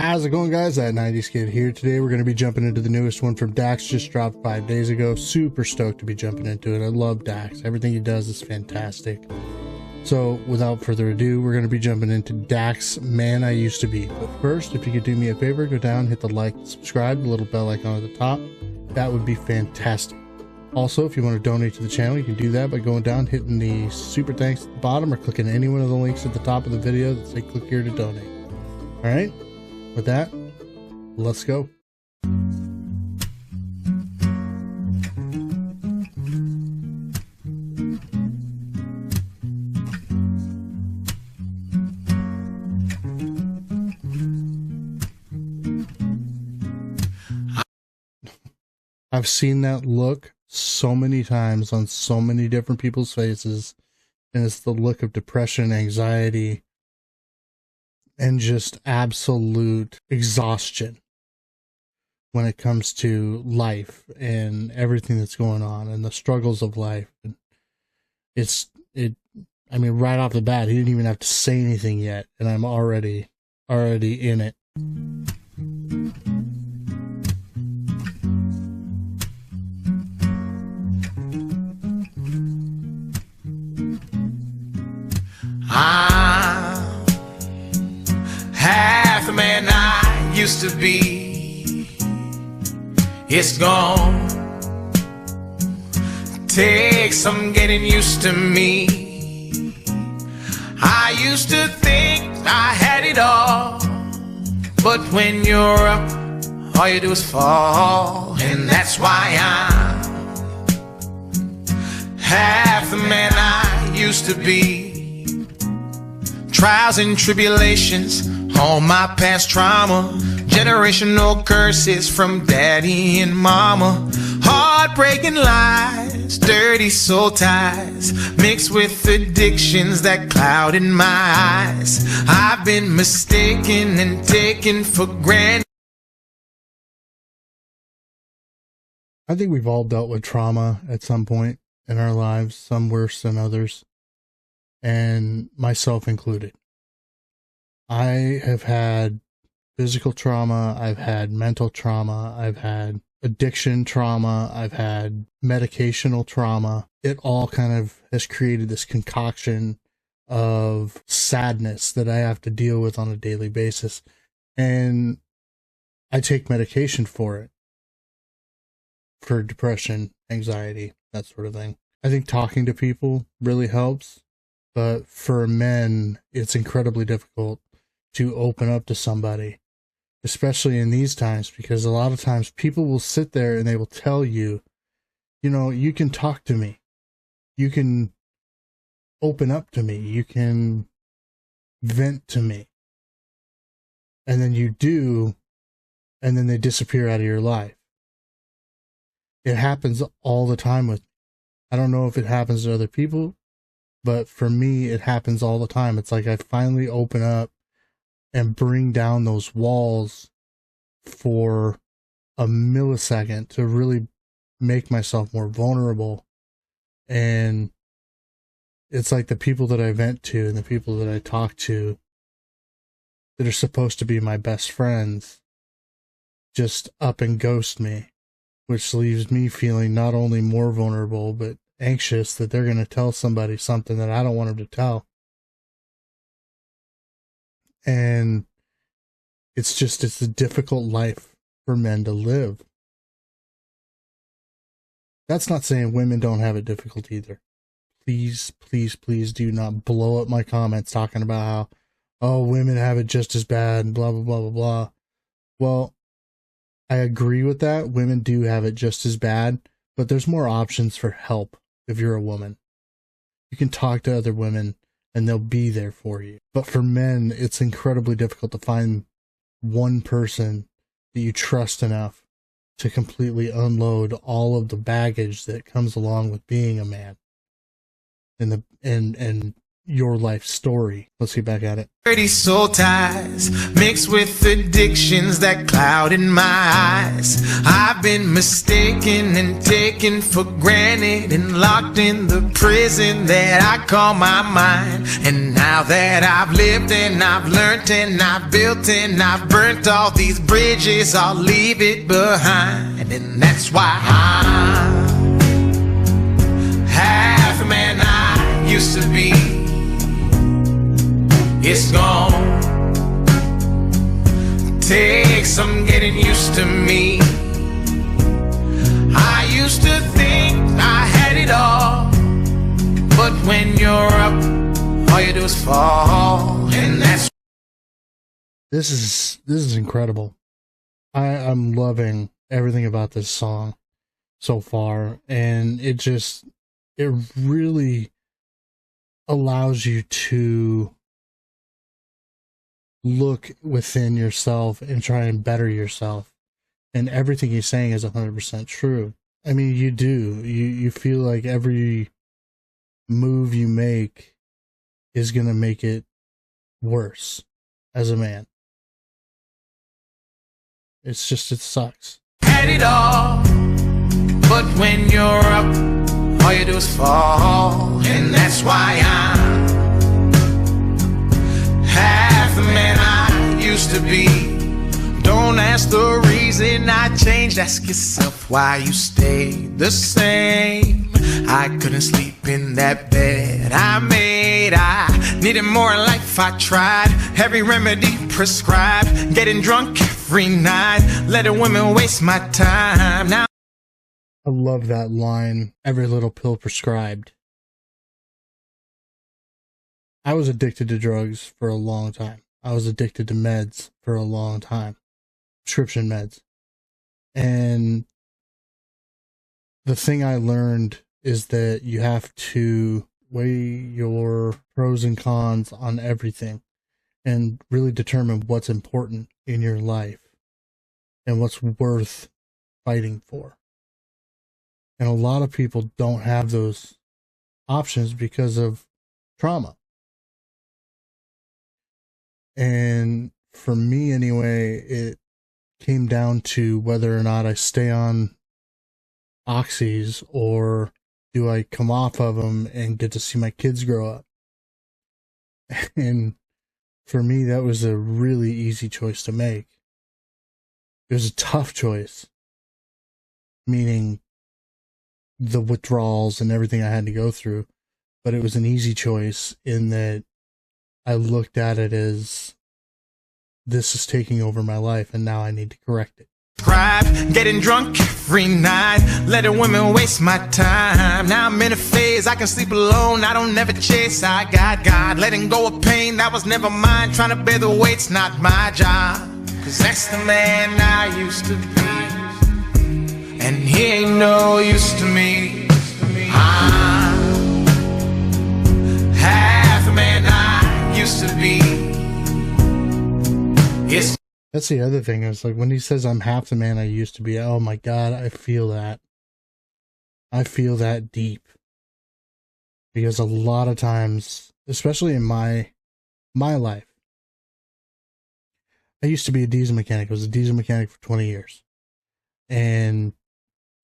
How's it going, guys? That 90s kid here. Today we're going to be jumping into the newest one from Dax. Just dropped 5 days ago. Super stoked to be jumping into it. I love Dax. Everything he does is fantastic. So without further ado, we're going to be jumping into Dax Man I Used to Be. But first, if you could do me a favor, go down, hit the like, subscribe, the little bell icon at the top. That would be fantastic. Also, if you want to donate to the channel, you can do that by going down, hitting the super thanks at the bottom, or clicking any one of the links at the top of the video that say click here to donate. Alright? With that, let's go. I've seen that look so many times on so many different people's faces, and it's the look of depression, anxiety, and just absolute exhaustion when it comes to life and everything that's going on and the struggles of life. I mean, right off the bat, he didn't even have to say anything yet, and I'm already in it. Half the man I used to be, it's gone. Take some getting used to me. I used to think I had it all, but when you're up, all you do is fall. And that's why I'm half the man I used to be. Trials and tribulations, all my past trauma, generational curses from daddy and mama, heartbreaking lies, dirty soul ties, mixed with addictions that clouded my eyes. I've been mistaken and taken for granted. I think we've all dealt with trauma at some point in our lives, some worse than others, and myself included. I have had physical trauma, I've had mental trauma, I've had addiction trauma, I've had medicational trauma. It all kind of has created this concoction of sadness that I have to deal with on a daily basis. And I take medication for it, for depression, anxiety, that sort of thing. I think talking to people really helps, but for men, it's incredibly difficult to open up to somebody, especially in these times, because a lot of times people will sit there and they will tell you, you know, you can talk to me, you can open up to me, you can vent to me, and then you do, and then they disappear out of your life. It happens all the time with me. I don't know if it happens to other people, but for me, it happens all the time. It's like I finally open up and bring down those walls for a millisecond to really make myself more vulnerable. And it's like the people that I vent to and the people that I talk to that are supposed to be my best friends just up and ghost me, which leaves me feeling not only more vulnerable, but anxious that they're going to tell somebody something that I don't want them to tell. And it's a difficult life for men to live. That's not saying women don't have it difficult either. Please, please, please do not blow up my comments talking about how, oh, women have it just as bad and blah, blah, blah, blah, blah. Well, I agree with that. Women do have it just as bad, but there's more options for help if you're a woman. You can talk to other women and they'll be there for you. But for men, it's incredibly difficult to find one person that you trust enough to completely unload all of the baggage that comes along with being a man. And your life story. Let's get back at it. Dirty soul ties mixed with addictions that clouded my eyes. I've been mistaken and taken for granted and locked in the prison that I call my mind. And now that I've lived and I've learned and I've built and I've burnt all these bridges, I'll leave it behind. And that's why I'm half a man I used to be. It's gone. Take some getting used to me. I used to think I had it all, but when you're up, all you do is fall, and that's. This is incredible. I'm loving everything about this song so far, and it really allows you to look within yourself and try and better yourself. And everything he's saying is 100% true. I mean, you do. You feel like every move you make is going to make it worse as a man. It sucks. Had it all, but when you're up, all you do is fall. And that's why I'm half the man I used to be. Don't ask the reason I changed, ask yourself why you stayed the same. I couldn't sleep in that bed I made. I needed more life, I tried every remedy prescribed, getting drunk every night, letting women waste my time. Now I love that line, every little pill prescribed. I was addicted to drugs for a long time. I was addicted to meds for a long time. Prescription meds. And the thing I learned is that you have to weigh your pros and cons on everything and really determine what's important in your life and what's worth fighting for. And a lot of people don't have those options because of trauma. And for me anyway, it came down to whether or not I stay on oxys or do I come off of them and get to see my kids grow up. And for me, that was a really easy choice to make. It was a tough choice, meaning the withdrawals and everything I had to go through, but it was an easy choice in that I looked at it as this is taking over my life and now I need to correct it. Getting drunk every night, letting women waste my time. Now I'm in a phase, I can sleep alone, I don't never chase, I got God. Letting go of pain, that was never mine. Trying to bear the weight's not my job, cause that's the man I used to be, and he ain't no use to me. I'm half the man I used to be. That's the other thing. It's like when he says I'm half the man I used to be, oh my God, I feel that. I feel that deep. Because a lot of times, especially in my life, I used to be a diesel mechanic. I was a diesel mechanic for 20 years. And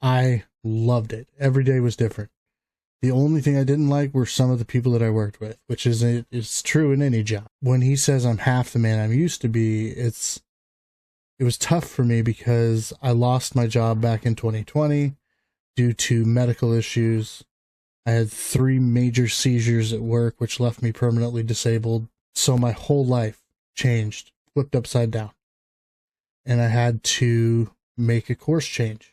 I loved it. Every day was different. The only thing I didn't like were some of the people that I worked with, which is true in any job. When he says I'm half the man I used to be, it was tough for me because I lost my job back in 2020 due to medical issues. I had 3 major seizures at work, which left me permanently disabled. So my whole life changed, flipped upside down. And I had to make a course change.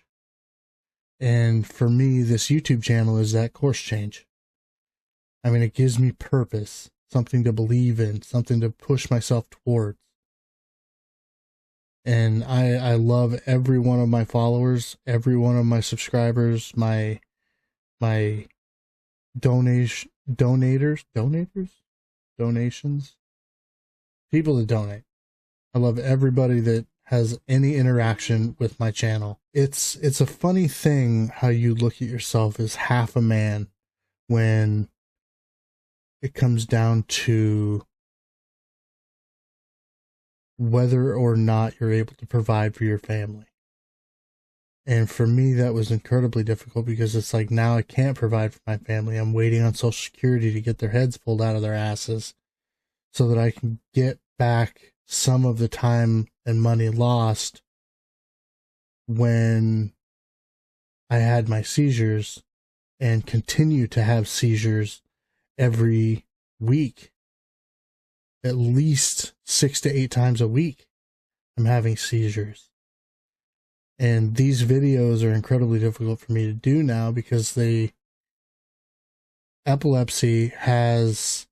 And for me, this YouTube channel is that course change. I mean, it gives me purpose, something to believe in, something to push myself towards. And I love every one of my followers, every one of my subscribers, my donations, people that donate. I love everybody that has any interaction with my channel. It's a funny thing how you look at yourself as half a man when it comes down to whether or not you're able to provide for your family. And for me, that was incredibly difficult because it's like, now I can't provide for my family. I'm waiting on Social Security to get their heads pulled out of their asses so that I can get back some of the time and money lost when I had my seizures, and continue to have seizures every week. At least 6 to 8 times a week, I'm having seizures. And these videos are incredibly difficult for me to do now because epilepsy has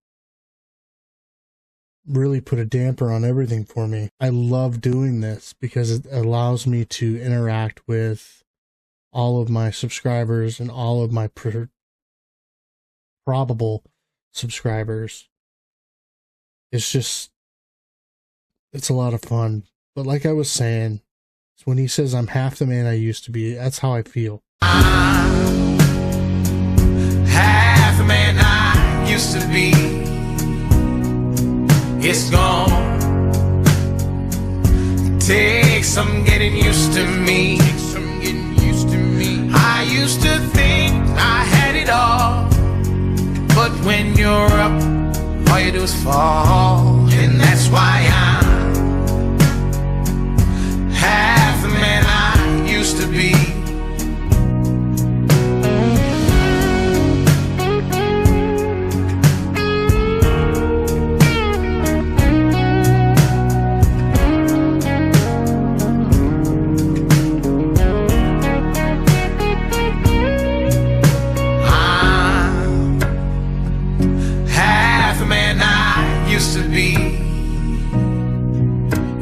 really put a damper on everything for me. I love doing this because it allows me to interact with all of my subscribers and all of my probable subscribers. It's a lot of fun. But like I was saying, when he says I'm half the man I used to be, that's how I feel. I'm half the man I used to be. It's gone. Take some getting used to me. I used to think I had it all, but when you're up, all you do is fall. And that's why I'm half the man I used to be.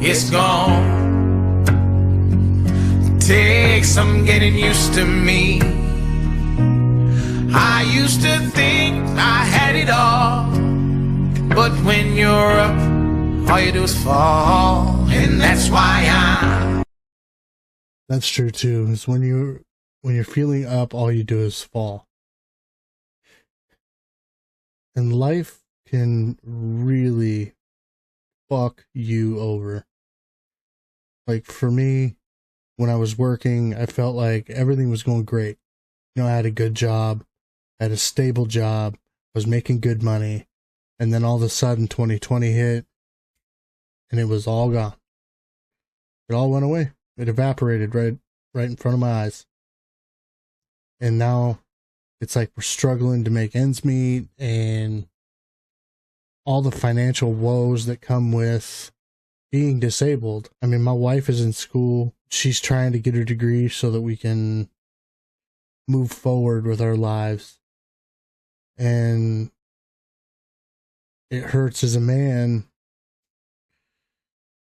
It's gone. Take some getting used to me. I used to think I had it all, but when you're up, all you do is fall. And that's why That's true too. Is when you're feeling up, all you do is fall. And life can really fuck you over. Like for me, when I was working, I felt like everything was going great. You know, I had a good job, I had a stable job, I was making good money, and then all of a sudden 2020 hit, and it was all gone. It all went away. It evaporated right in front of my eyes. And now it's like we're struggling to make ends meet, and all the financial woes that come with being disabled. I mean, my wife is in school. She's trying to get her degree so that we can move forward with our lives. And it hurts as a man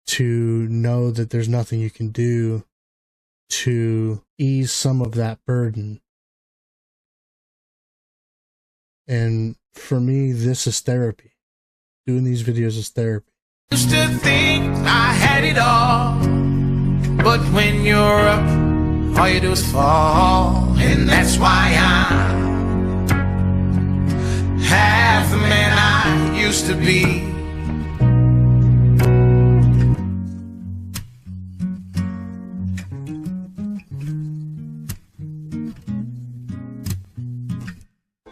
to know that there's nothing you can do to ease some of that burden. And for me, this is therapy. Doing these videos is therapy. used to think I had it all, but when you're up, all you do is fall. And that's why I'm half the man I used to be.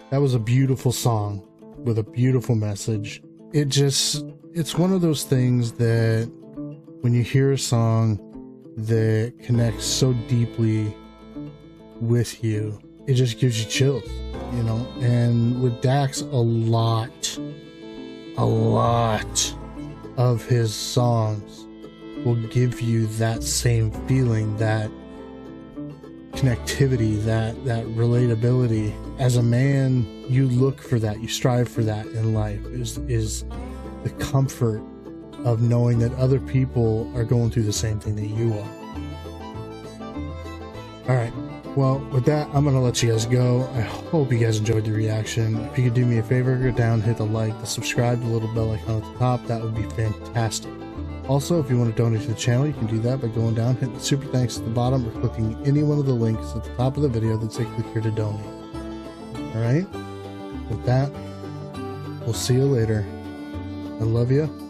That was a beautiful song with a beautiful message. It's one of those things that when you hear a song that connects so deeply with you, it just gives you chills, you know? And with Dax, a lot of his songs will give you that same feeling, that connectivity, that relatability. As a man, you look for that, you strive for that in life, is the comfort of knowing that other people are going through the same thing that you are. Alright, well, with that, I'm going to let you guys go. I hope you guys enjoyed the reaction. If you could do me a favor, go down, hit the like, the subscribe, the little bell icon at the top, that would be fantastic. Also, if you want to donate to the channel, you can do that by going down, hitting the super thanks at the bottom, or clicking any one of the links at the top of the video that say click here to donate. Alright? With that, We'll see you later. I love you.